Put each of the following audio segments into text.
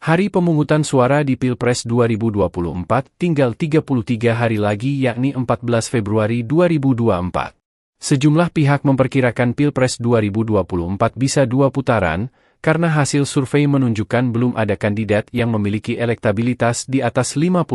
Hari pemungutan suara di Pilpres 2024 tinggal 33 hari lagi, yakni 14 Februari 2024. Sejumlah pihak memperkirakan Pilpres 2024 bisa 2 putaran, karena hasil survei menunjukkan belum ada kandidat yang memiliki elektabilitas di atas 50%.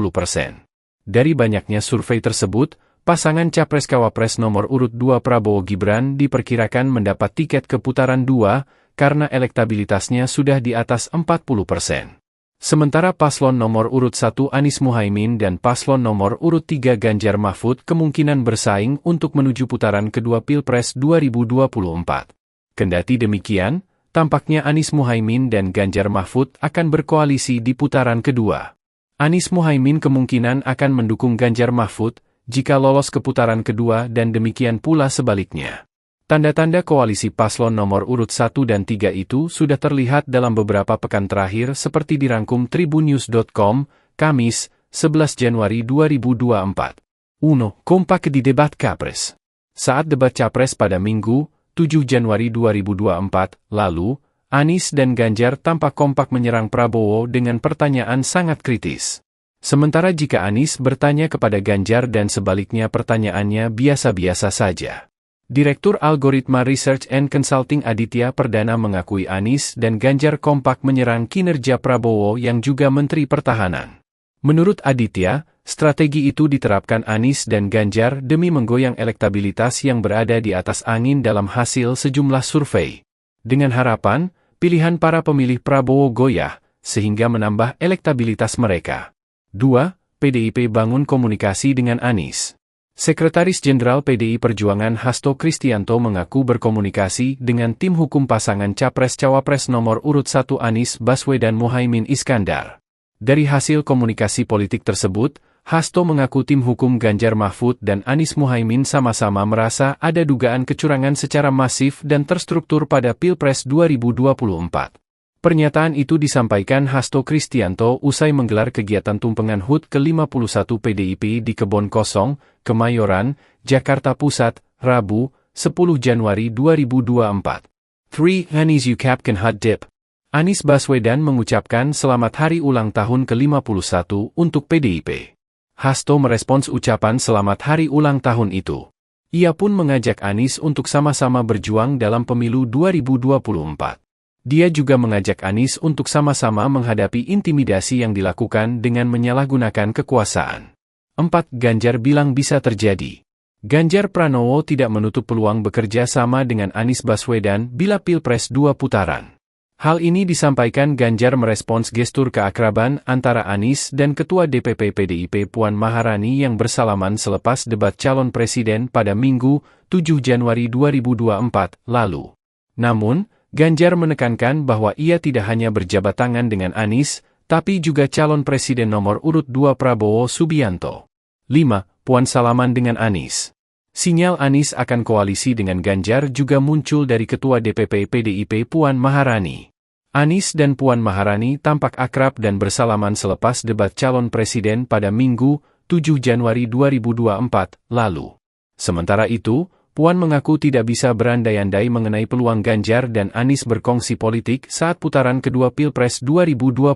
Dari banyaknya survei tersebut, pasangan Capres-Cawapres nomor urut 2 Prabowo Gibran diperkirakan mendapat tiket ke putaran 2, karena elektabilitasnya sudah di atas 40%. Sementara paslon nomor urut 1 Anies Muhaimin dan paslon nomor urut 3 Ganjar Mahfud kemungkinan bersaing untuk menuju putaran kedua Pilpres 2024. Kendati demikian, tampaknya Anies Muhaimin dan Ganjar Mahfud akan berkoalisi di putaran kedua. Anies Muhaimin kemungkinan akan mendukung Ganjar Mahfud jika lolos ke putaran kedua dan demikian pula sebaliknya. Tanda-tanda koalisi paslon nomor urut 1 dan 3 itu sudah terlihat dalam beberapa pekan terakhir seperti dirangkum tribunnews.com, Kamis, 11 Januari 2024. 1. Kompak di debat Capres. Saat debat Capres pada Minggu, 7 Januari 2024, lalu, Anies dan Ganjar tampak kompak menyerang Prabowo dengan pertanyaan sangat kritis. Sementara jika Anies bertanya kepada Ganjar dan sebaliknya pertanyaannya biasa-biasa saja. Direktur Algoritma Research and Consulting Aditya Perdana mengakui Anies dan Ganjar kompak menyerang kinerja Prabowo yang juga Menteri Pertahanan. Menurut Aditya, strategi itu diterapkan Anies dan Ganjar demi menggoyang elektabilitas yang berada di atas angin dalam hasil sejumlah survei. Dengan harapan, pilihan para pemilih Prabowo goyah, sehingga menambah elektabilitas mereka. 2. PDIP bangun komunikasi dengan Anies. Sekretaris Jenderal PDI Perjuangan Hasto Kristianto mengaku berkomunikasi dengan tim hukum pasangan Capres-Cawapres nomor urut 1 Anies Baswedan Muhaimin Iskandar. Dari hasil komunikasi politik tersebut, Hasto mengaku tim hukum Ganjar Mahfud dan Anies Muhaimin sama-sama merasa ada dugaan kecurangan secara masif dan terstruktur pada Pilpres 2024. Pernyataan itu disampaikan Hasto Kristianto usai menggelar kegiatan tumpengan HUT ke-51 PDIP di Kebon Kosong, Kemayoran, Jakarta Pusat, Rabu, 10 Januari 2024. 3. Anies ucapkan HUT DIP. Anies Baswedan mengucapkan selamat hari ulang tahun ke-51 untuk PDIP. Hasto merespons ucapan selamat hari ulang tahun itu. Ia pun mengajak Anies untuk sama-sama berjuang dalam pemilu 2024. Dia juga mengajak Anies untuk sama-sama menghadapi intimidasi yang dilakukan dengan menyalahgunakan kekuasaan. 4. Ganjar bilang bisa terjadi. Ganjar Pranowo tidak menutup peluang bekerja sama dengan Anies Baswedan bila Pilpres 2 putaran. Hal ini disampaikan Ganjar merespons gestur keakraban antara Anies dan Ketua DPP PDIP Puan Maharani yang bersalaman selepas debat calon presiden pada Minggu, 7 Januari 2024, lalu. Namun, Ganjar menekankan bahwa ia tidak hanya berjabat tangan dengan Anies, tapi juga calon presiden nomor urut 2 Prabowo Subianto. 5. Puan salaman dengan Anies. Sinyal Anies akan koalisi dengan Ganjar juga muncul dari Ketua DPP PDIP Puan Maharani. Anies dan Puan Maharani tampak akrab dan bersalaman selepas debat calon presiden pada Minggu, 7 Januari 2024, lalu. Sementara itu, Puan mengaku tidak bisa berandai-andai mengenai peluang Ganjar dan Anies berkongsi politik saat putaran kedua Pilpres 2024.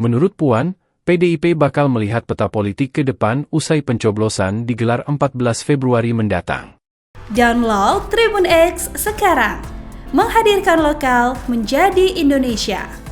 Menurut Puan, PDIP bakal melihat peta politik ke depan usai pencoblosan digelar 14 Februari mendatang. Download Tribun X sekarang, menghadirkan lokal menjadi Indonesia.